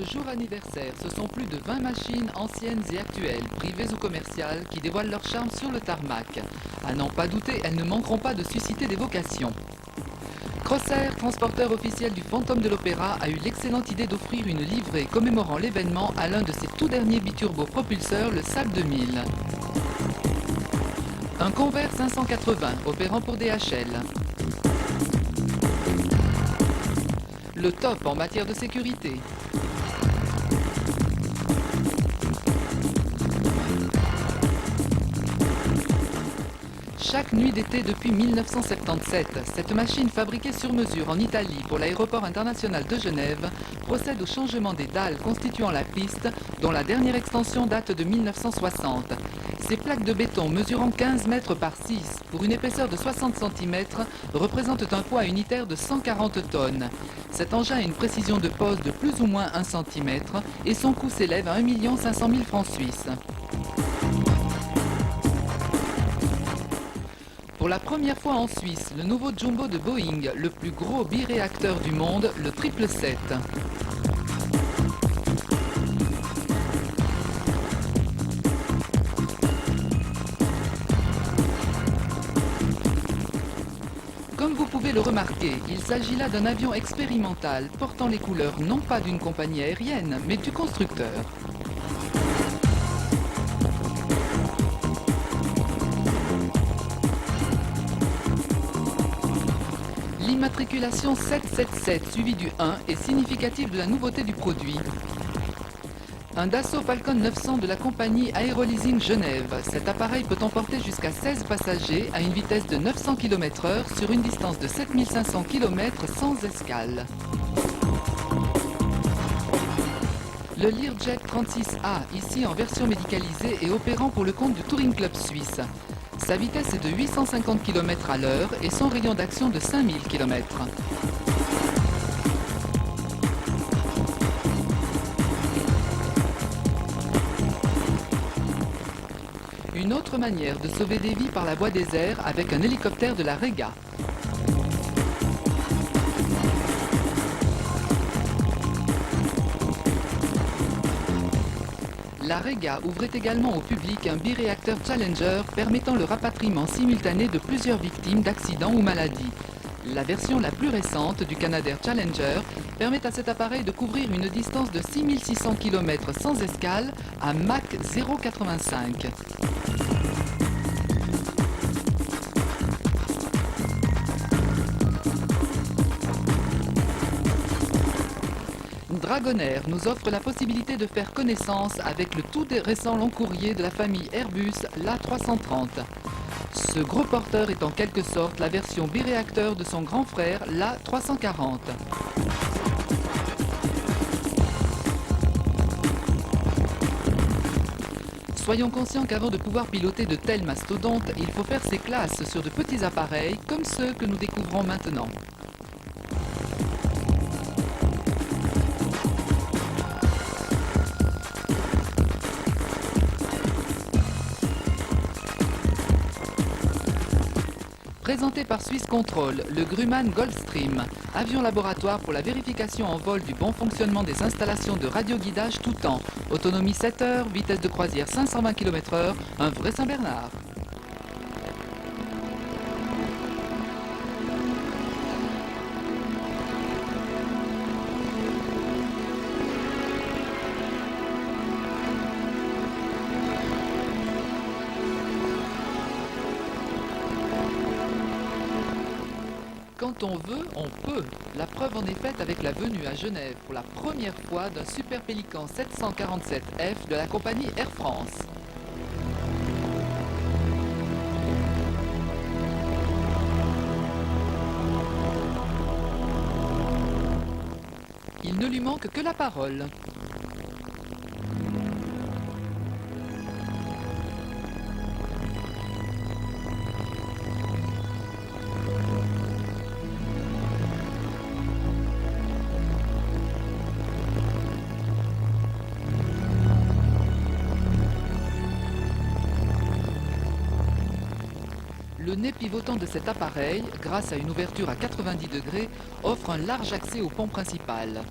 ce jour anniversaire, ce sont plus de 20 machines anciennes et actuelles, privées ou commerciales, qui dévoilent leur charme sur le tarmac. À n'en pas douter, elles ne manqueront pas de susciter des vocations. Crossair, transporteur officiel du Fantôme de l'Opéra, a eu l'excellente idée d'offrir une livrée commémorant l'événement à l'un de ses tout derniers biturbo propulseurs, le Saab 2000. Un Convair 580, opérant pour DHL. Le top en matière de sécurité. Chaque nuit d'été depuis 1977, cette machine fabriquée sur mesure en Italie pour l'aéroport international de Genève procède au changement des dalles constituant la piste, dont la dernière extension date de 1960. Ces plaques de béton mesurant 15 mètres par 6 pour une épaisseur de 60 cm représentent un poids unitaire de 140 tonnes. Cet engin a une précision de pose de plus ou moins 1 cm et son coût s'élève à 1 500 000 francs suisses. Pour la première fois en Suisse, le nouveau Jumbo de Boeing, le plus gros biréacteur du monde, le 777. Comme vous pouvez le remarquer, il s'agit là d'un avion expérimental portant les couleurs non pas d'une compagnie aérienne, mais du constructeur. L'immatriculation 777 suivie du 1 est significative de la nouveauté du produit. Un Dassault Falcon 900 de la compagnie Aeroleasing Genève. Cet appareil peut emporter jusqu'à 16 passagers à une vitesse de 900 km/h sur une distance de 7500 km sans escale. Le Learjet 36A, ici en version médicalisée et opérant pour le compte du Touring Club suisse. Sa vitesse est de 850 km à l'heure et son rayon d'action de 5000 km. Une autre manière de sauver des vies par la voie des airs avec un hélicoptère de la Rega. La Rega ouvrait également au public un biréacteur Challenger permettant le rapatriement simultané de plusieurs victimes d'accidents ou maladies. La version la plus récente du Canadair Challenger permet à cet appareil de couvrir une distance de 6600 km sans escale à Mach 0,85. Dragonair nous offre la possibilité de faire connaissance avec le tout récent long courrier de la famille Airbus, l'A330. Ce gros porteur est en quelque sorte la version biréacteur de son grand frère, l'A340. Soyons conscients qu'avant de pouvoir piloter de tels mastodontes, il faut faire ses classes sur de petits appareils comme ceux que nous découvrons maintenant. Présenté par Swiss Control, le Grumman Gulfstream, avion laboratoire pour la vérification en vol du bon fonctionnement des installations de radioguidage tout temps. Autonomie 7 heures, vitesse de croisière 520 km/h, un vrai Saint-Bernard. Quand on veut, on peut. La preuve en est faite avec la venue à Genève pour la première fois d'un Super Pélican 747F de la compagnie Air France. Il ne lui manque que la parole. Le nez pivotant de cet appareil, grâce à une ouverture à 90 degrés, offre un large accès au pont principal.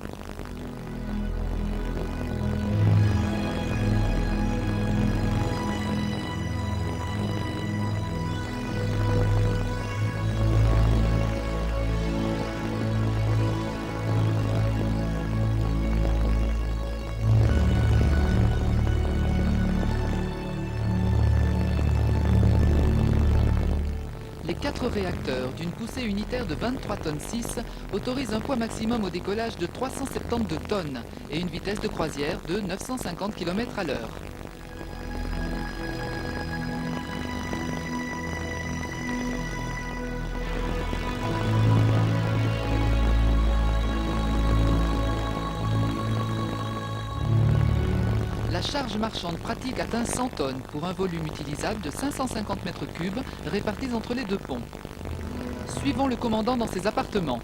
4 réacteurs d'une poussée unitaire de 23 tonnes 6 autorisent un poids maximum au décollage de 372 tonnes et une vitesse de croisière de 950 km à l'heure. La charge marchande pratique atteint 100 tonnes pour un volume utilisable de 550 mètres cubes répartis entre les deux ponts. Suivons le commandant dans ses appartements.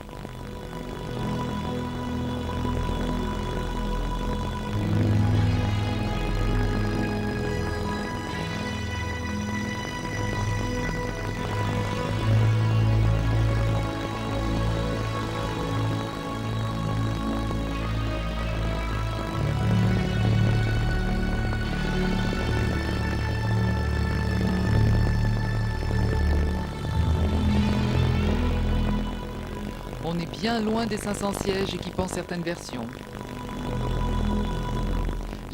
On est bien loin des 500 sièges équipant certaines versions.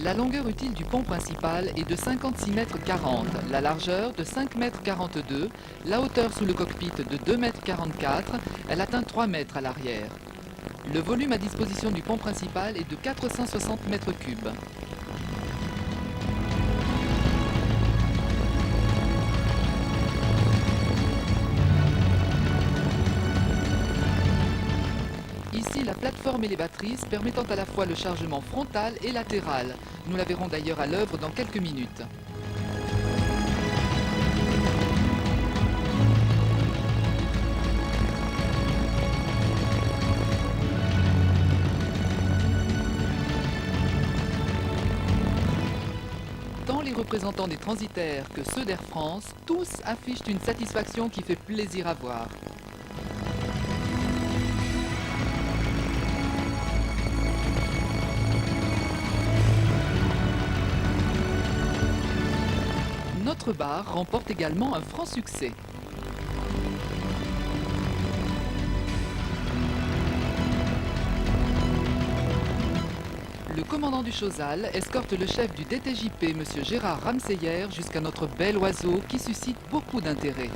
La longueur utile du pont principal est de 56 mètres 40, la largeur de 5 mètres 42, la hauteur sous le cockpit de 2 mètres 44, elle atteint 3 mètres à l'arrière. Le volume à disposition du pont principal est de 460 mètres cubes. Ici, la plateforme élévatrice permettant à la fois le chargement frontal et latéral. Nous la verrons d'ailleurs à l'œuvre dans quelques minutes. Tant les représentants des transitaires que ceux d'Air France, tous affichent une satisfaction qui fait plaisir à voir. Notre bar remporte également un franc succès. Le commandant du Chausal escorte le chef du DTJP, M. Gérard Ramseyer, jusqu'à notre bel oiseau qui suscite beaucoup d'intérêt.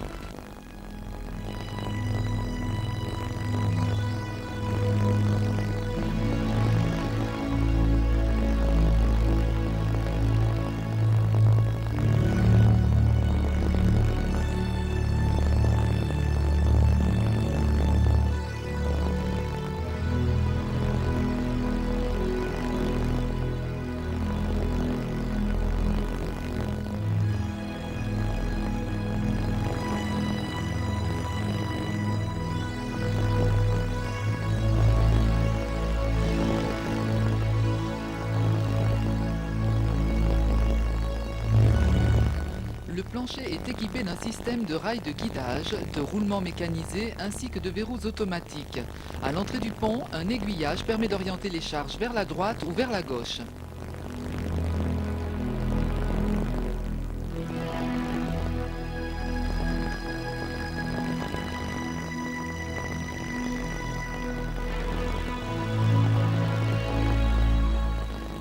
Le plancher est équipé d'un système de rails de guidage, de roulement mécanisé ainsi que de verrous automatiques. À l'entrée du pont, un aiguillage permet d'orienter les charges vers la droite ou vers la gauche.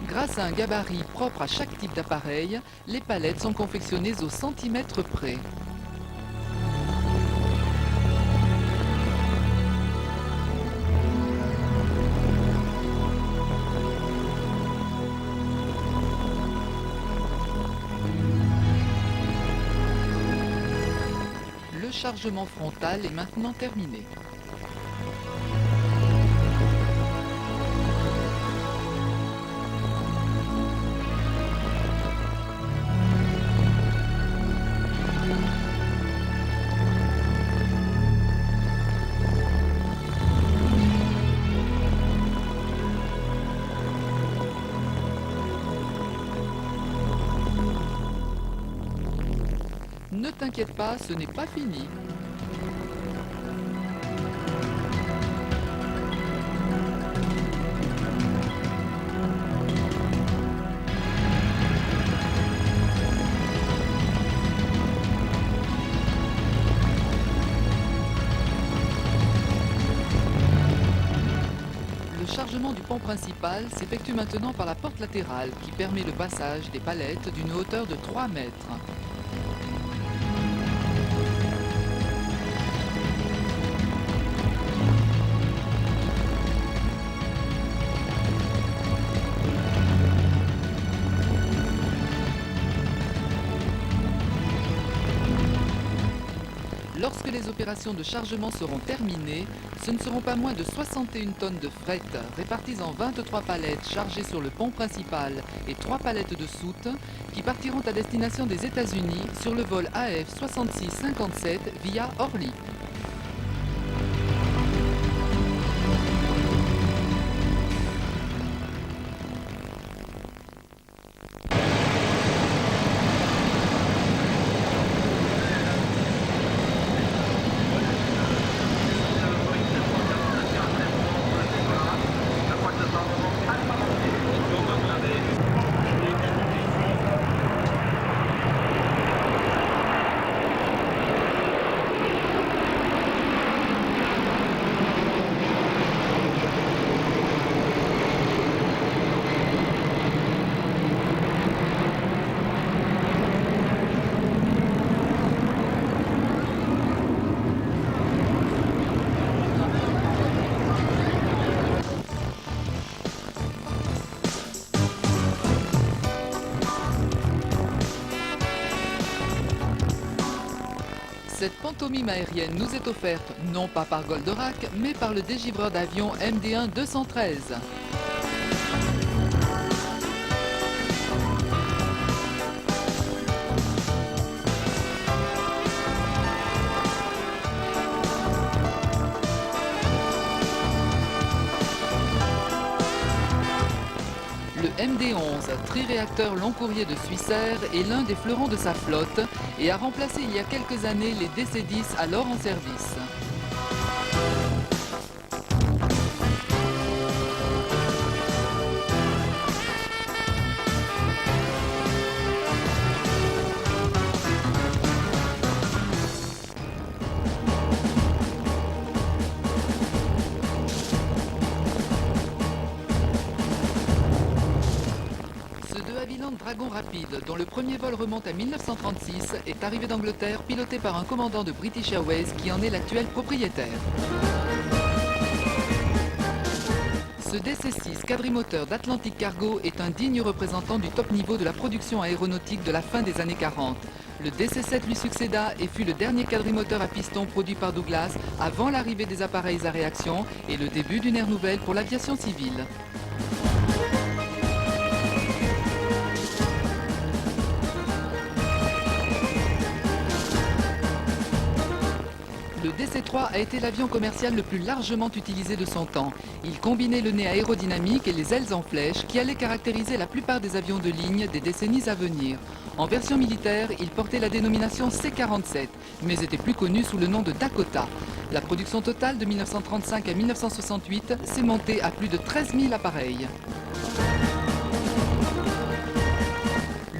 Grâce à un gabarit propre à chaque type d'appareil, les palettes sont confectionnées au centimètre près. Le chargement frontal est maintenant terminé. Ne t'inquiète pas, ce n'est pas fini. Le chargement du pont principal s'effectue maintenant par la porte latérale qui permet le passage des palettes d'une hauteur de 3 mètres. les opérations de chargement seront terminées, ce ne seront pas moins de 61 tonnes de fret réparties en 23 palettes chargées sur le pont principal et 3 palettes de soute qui partiront à destination des États-Unis sur le vol AF 6657 via Orly. Cette pantomime aérienne nous est offerte non pas par Goldorak, mais par le dégivreur d'avions MD-1 213. Le MD-11, triréacteur long courrier de Swissair, est l'un des fleurons de sa flotte et a remplacé il y a quelques années les DC-10 alors en service. Dragon rapide, dont le premier vol remonte à 1936, est arrivé d'Angleterre piloté par un commandant de British Airways qui en est l'actuel propriétaire. Ce DC-6 quadrimoteur d'Atlantic Cargo est un digne représentant du top niveau de la production aéronautique de la fin des années 40. Le DC-7 lui succéda et fut le dernier quadrimoteur à piston produit par Douglas avant l'arrivée des appareils à réaction et le début d'une ère nouvelle pour l'aviation civile. Le DC-3 a été l'avion commercial le plus largement utilisé de son temps. Il combinait le nez aérodynamique et les ailes en flèche qui allaient caractériser la plupart des avions de ligne des décennies à venir. En version militaire, il portait la dénomination C-47, mais était plus connu sous le nom de Dakota. La production totale de 1935 à 1968 s'est montée à plus de 13 000 appareils.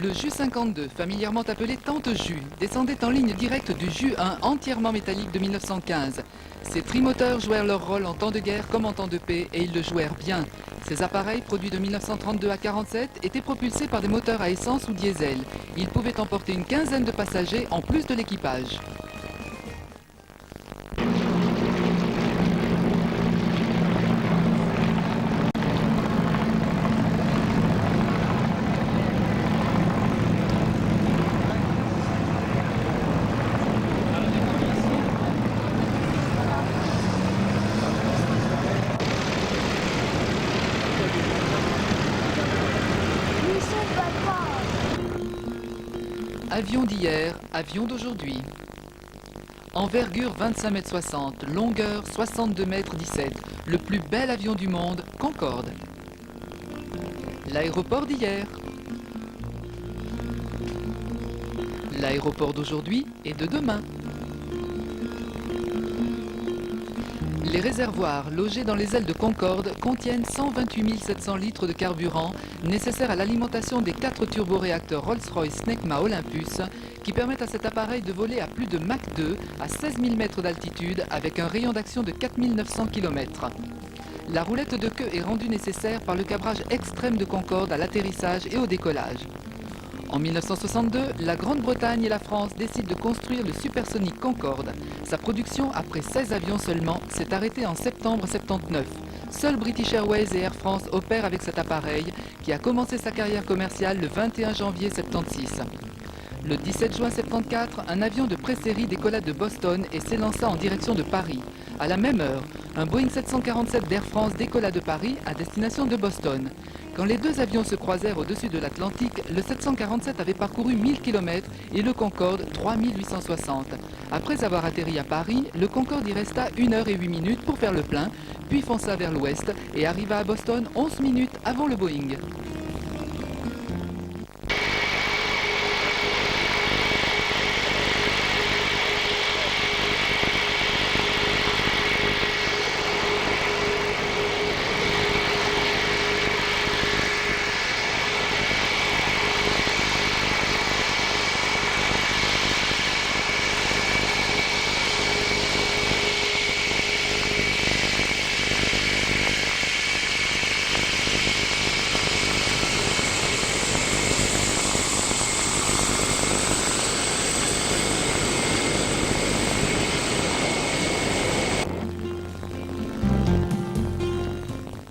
Le Ju-52, familièrement appelé Tante Ju, descendait en ligne directe du Ju-1 entièrement métallique de 1915. Ces trimoteurs jouèrent leur rôle en temps de guerre comme en temps de paix et ils le jouèrent bien. Ces appareils, produits de 1932 à 1947, étaient propulsés par des moteurs à essence ou diesel. Ils pouvaient emporter une quinzaine de passagers en plus de l'équipage. Avion d'hier, avion d'aujourd'hui. Envergure 25,60 m, longueur 62,17 m, le plus bel avion du monde, Concorde. L'aéroport d'hier. L'aéroport d'aujourd'hui et de demain. Les réservoirs logés dans les ailes de Concorde contiennent 128 700 litres de carburant nécessaires à l'alimentation des 4 turboréacteurs Rolls-Royce Snecma Olympus qui permettent à cet appareil de voler à plus de Mach 2 à 16 000 mètres d'altitude avec un rayon d'action de 4 900 km. La roulette de queue est rendue nécessaire par le cabrage extrême de Concorde à l'atterrissage et au décollage. En 1962, la Grande-Bretagne et la France décident de construire le supersonique Concorde. Sa production, après 16 avions seulement, s'est arrêtée en septembre 1979. Seul British Airways et Air France opèrent avec cet appareil qui a commencé sa carrière commerciale le 21 janvier 1976. Le 17 juin 1974, un avion de pré-série décolla de Boston et s'élança en direction de Paris. À la même heure, un Boeing 747 d'Air France décolla de Paris à destination de Boston. Quand les deux avions se croisèrent au-dessus de l'Atlantique, le 747 avait parcouru 1000 km et le Concorde 3860. Après avoir atterri à Paris, le Concorde y resta 1 heure et 8 minutes pour faire le plein, puis fonça vers l'ouest et arriva à Boston 11 minutes avant le Boeing.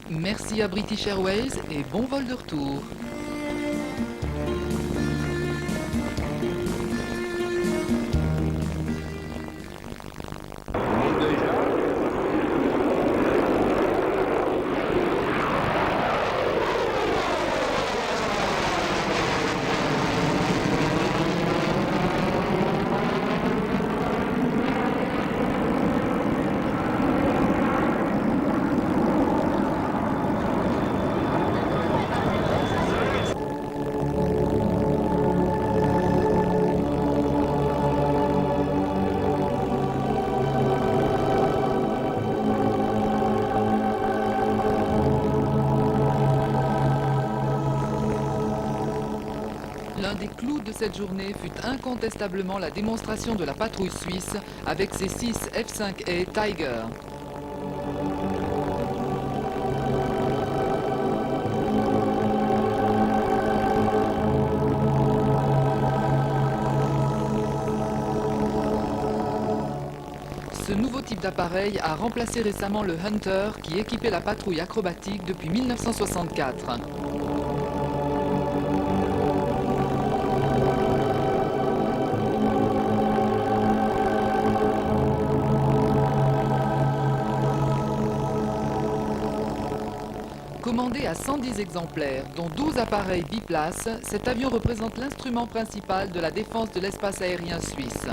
Merci à British Airways et bon vol de retour. L'un des clous de cette journée fut incontestablement la démonstration de la patrouille suisse avec ses 6 F-5A Tiger. Ce nouveau type d'appareil a remplacé récemment le Hunter qui équipait la patrouille acrobatique depuis 1964. Commandé à 110 exemplaires, dont 12 appareils biplaces, cet avion représente l'instrument principal de la défense de l'espace aérien suisse.